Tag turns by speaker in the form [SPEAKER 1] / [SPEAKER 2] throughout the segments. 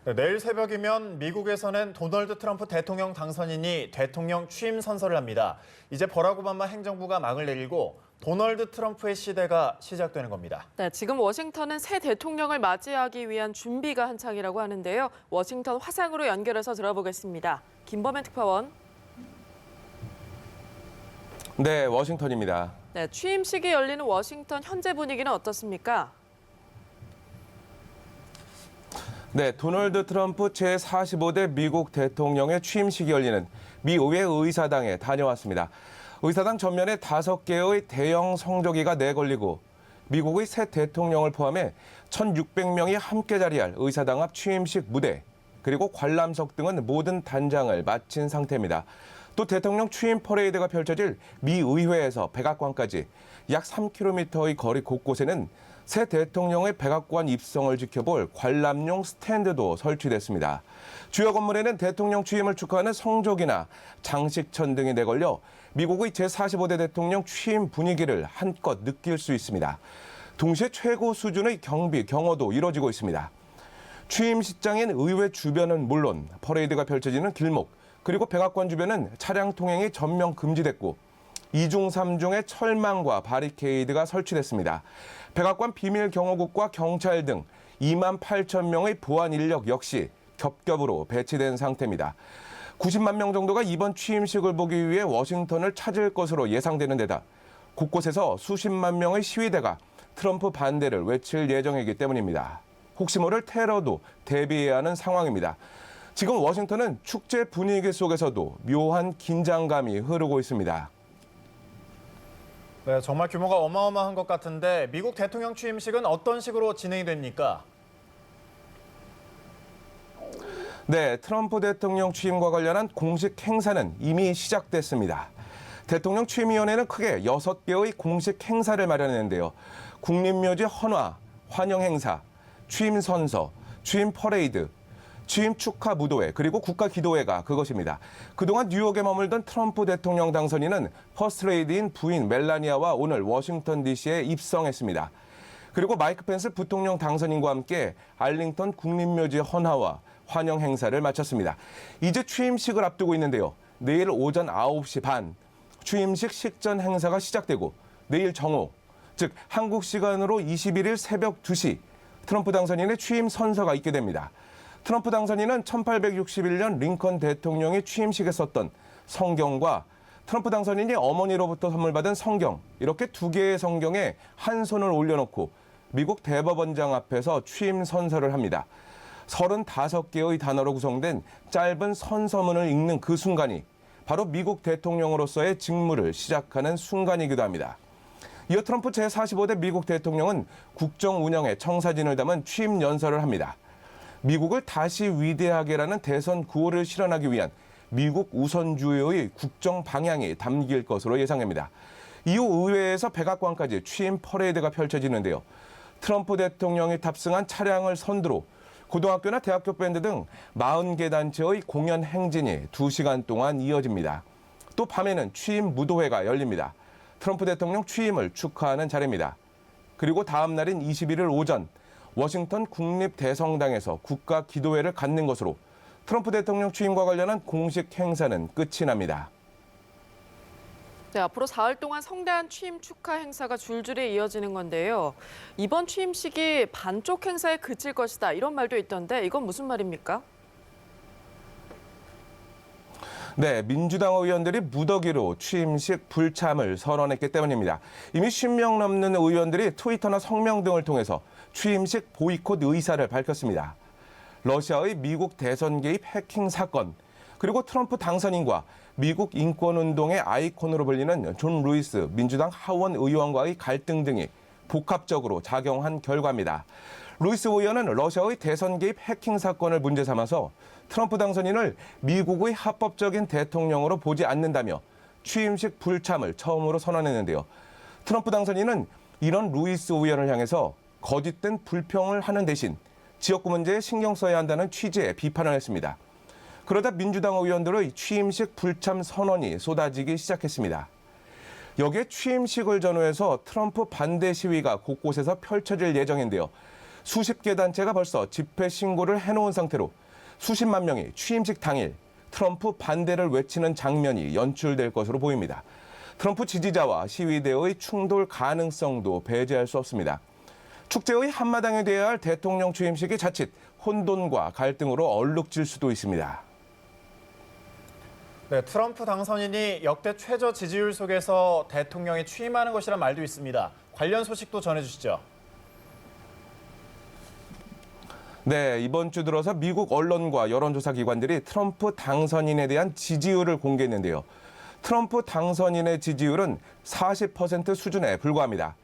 [SPEAKER 1] 네, 내일 새벽이면 미국에서는 도널드 트럼프 대통령 당선인이 대통령 취임 선서를 합니다. 이제 버락 오바마 행정부가 막을 내리고 도널드 트럼프의 시대가 시작되는 겁니다.
[SPEAKER 2] 네, 지금 워싱턴은 새 대통령을 맞이하기 위한 준비가 한창이라고 하는데요. 워싱턴 화상으로 연결해서 들어보겠습니다. 김범현 특파원.
[SPEAKER 3] 네, 워싱턴입니다.
[SPEAKER 2] 네, 취임식이 열리는 워싱턴 현재 분위기는 어떻습니까?
[SPEAKER 3] 네, 도널드 트럼프 제45대 미국 대통령의 취임식이 열리는 미 의회 의사당에 다녀왔습니다. 의사당 전면에 5개의 대형 성조기가 내걸리고 미국의 새 대통령을 포함해 1,600명이 함께 자리할 의사당 앞 취임식 무대, 그리고 관람석 등은 모든 단장을 마친 상태입니다. 또 대통령 취임 퍼레이드가 펼쳐질 미 의회에서 백악관까지 약 3km의 거리 곳곳에는 새 대통령의 백악관 입성을 지켜볼 관람용 스탠드도 설치됐습니다. 주요 건물에는 대통령 취임을 축하하는 성조기나 장식천 등이 내걸려 미국의 제45대 대통령 취임 분위기를 한껏 느낄 수 있습니다. 동시에 최고 수준의 경비, 경호도 이뤄지고 있습니다. 취임식장인 의회 주변은 물론 퍼레이드가 펼쳐지는 길목, 그리고 백악관 주변은 차량 통행이 전면 금지됐고 2중, 3중의 철망과 바리케이드가 설치됐습니다. 백악관 비밀 경호국과 경찰 등 2만 8천 명의 보안 인력 역시 겹겹으로 배치된 상태입니다. 90만 명 정도가 이번 취임식을 보기 위해 워싱턴을 찾을 것으로 예상되는 데다 곳곳에서 수십만 명의 시위대가 트럼프 반대를 외칠 예정이기 때문입니다. 혹시 모를 테러도 대비해야 하는 상황입니다. 지금 워싱턴은 축제 분위기 속에서도 묘한 긴장감이 흐르고 있습니다.
[SPEAKER 1] 네, 정말 규모가 어마어마한 것 같은데 미국 대통령 취임식은 어떤 식으로 진행이 됩니까?
[SPEAKER 3] 네, 트럼프 대통령 취임과 관련한 공식 행사는 이미 시작됐습니다. 대통령 취임위원회는 크게 6개의 공식 행사를 마련했는데요. 국립묘지 헌화, 환영 행사, 취임 선서, 취임 퍼레이드, 취임 축하 무도회, 그리고 국가기도회가 그것입니다. 그동안 뉴욕에 머물던 트럼프 대통령 당선인은 퍼스트레이디인 부인 멜라니아와 오늘 워싱턴 DC에 입성했습니다. 그리고 마이크 펜스 부통령 당선인과 함께 알링턴 국립묘지 헌화와 환영 행사를 마쳤습니다. 이제 취임식을 앞두고 있는데요. 내일 오전 9시 반 취임식 식전 행사가 시작되고 내일 정오, 즉 한국 시간으로 21일 새벽 2시 트럼프 당선인의 취임 선서가 있게 됩니다. 트럼프 당선인은 1861년 링컨 대통령이 취임식에 썼던 성경과 트럼프 당선인이 어머니로부터 선물 받은 성경, 이렇게 2개의 성경에 한 손을 올려놓고 미국 대법원장 앞에서 취임 선서를 합니다. 35개의 단어로 구성된 짧은 선서문을 읽는 그 순간이 바로 미국 대통령으로서의 직무를 시작하는 순간이기도 합니다. 이어 트럼프 제45대 미국 대통령은 국정 운영에 청사진을 담은 취임 연설을 합니다. 미국을 다시 위대하게라는 대선 구호를 실현하기 위한 미국 우선주의의 국정 방향이 담길 것으로 예상됩니다. 이후 의회에서 백악관까지 취임 퍼레이드가 펼쳐지는데요. 트럼프 대통령이 탑승한 차량을 선두로 고등학교나 대학교 밴드 등 40개 단체의 공연 행진이 2시간 동안 이어집니다. 또 밤에는 취임 무도회가 열립니다. 트럼프 대통령 취임을 축하하는 자리입니다. 그리고 다음 날인 21일 오전 워싱턴 국립대성당에서 국가기도회를 갖는 것으로 트럼프 대통령 취임과 관련한 공식 행사는 끝이 납니다.
[SPEAKER 2] 네, 앞으로 사흘 동안 성대한 취임 축하 행사가 줄줄이 이어지는 건데요. 이번 취임식이 반쪽 행사에 그칠 것이다, 이런 말도 있던데 이건 무슨 말입니까?
[SPEAKER 3] 네, 민주당 의원들이 무더기로 취임식 불참을 선언했기 때문입니다. 이미 10명 넘는 의원들이 트위터나 성명 등을 통해서 취임식 보이콧 의사를 밝혔습니다. 러시아의 미국 대선 개입 해킹 사건, 그리고 트럼프 당선인과 미국 인권운동의 아이콘으로 불리는 존 루이스 민주당 하원 의원과의 갈등 등이 복합적으로 작용한 결과입니다. 루이스 의원은 러시아의 대선 개입 해킹 사건을 문제 삼아서 트럼프 당선인을 미국의 합법적인 대통령으로 보지 않는다며 취임식 불참을 처음으로 선언했는데요. 트럼프 당선인은 이런 루이스 의원을 향해서 거짓된 불평을 하는 대신 지역구 문제에 신경 써야 한다는 취지의 비판을 했습니다. 그러다 민주당 의원들의 취임식 불참 선언이 쏟아지기 시작했습니다. 여기에 취임식을 전후해서 트럼프 반대 시위가 곳곳에서 펼쳐질 예정인데요. 수십 개 단체가 벌써 집회 신고를 해놓은 상태로 수십만 명이 취임식 당일 트럼프 반대를 외치는 장면이 연출될 것으로 보입니다. 트럼프 지지자와 시위대의 충돌 가능성도 배제할 수 없습니다. 축제의 한마당이 되어야 할 대통령 취임식이 자칫 혼돈과 갈등으로 얼룩질 수도 있습니다.
[SPEAKER 1] 네, 트럼프 당선인이 역대 최저 지지율 속에서 대통령에 취임하는 것이란 말도 있습니다. 관련 소식도 전해주시죠.
[SPEAKER 3] 네, 이번 주 들어서 미국 언론과 여론조사 기관들이 트럼프 당선인에 대한 지지율을 공개했는데요. 트럼프 당선인의 지지율은 40% 수준에 불과합니다.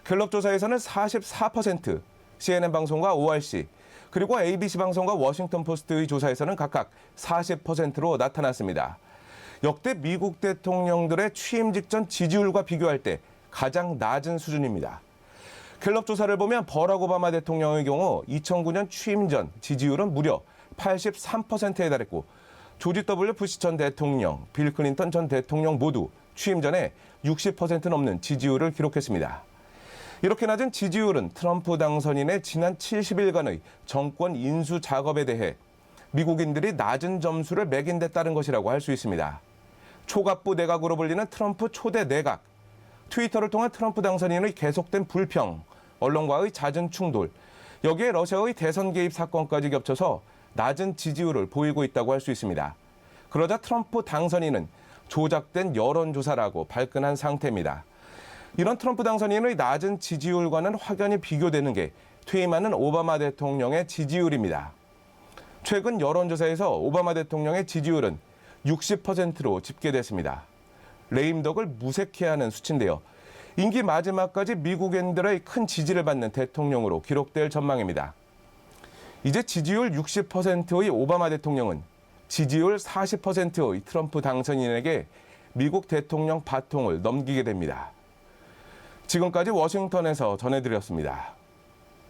[SPEAKER 3] 갤럽 조사에서는 44%, CNN 방송과 ORC, 그리고 ABC 방송과 워싱턴 포스트의 조사에서는 각각 40%로 나타났습니다. 역대 미국 대통령들의 취임 직전 지지율과 비교할 때 가장 낮은 수준입니다. 갤럽 조사를 보면 버락 오바마 대통령의 경우 2009년 취임 전 지지율은 무려 83%에 달했고 조지 W 부시 전 대통령, 빌 클린턴 전 대통령 모두 취임 전에 60% 넘는 지지율을 기록했습니다. 이렇게 낮은 지지율은 트럼프 당선인의 지난 70일간의 정권 인수 작업에 대해 미국인들이 낮은 점수를 매긴 데 따른 것이라고 할 수 있습니다. 초갑부 내각으로 불리는 트럼프 초대 내각, 트위터를 통한 트럼프 당선인의 계속된 불평, 언론과의 잦은 충돌, 여기에 러시아의 대선 개입 사건까지 겹쳐서 낮은 지지율을 보이고 있다고 할 수 있습니다. 그러자 트럼프 당선인은 조작된 여론조사라고 발끈한 상태입니다. 이런 트럼프 당선인의 낮은 지지율과는 확연히 비교되는 게 퇴임하는 오바마 대통령의 지지율입니다. 최근 여론조사에서 오바마 대통령의 지지율은 60%로 집계됐습니다. 레임덕을 무색해 하는 수치인데요. 임기 마지막까지 미국인들의 큰 지지를 받는 대통령으로 기록될 전망입니다. 이제 지지율 60%의 오바마 대통령은 지지율 40%의 트럼프 당선인에게 미국 대통령 바통을 넘기게 됩니다. 지금까지 워싱턴에서 전해드렸습니다.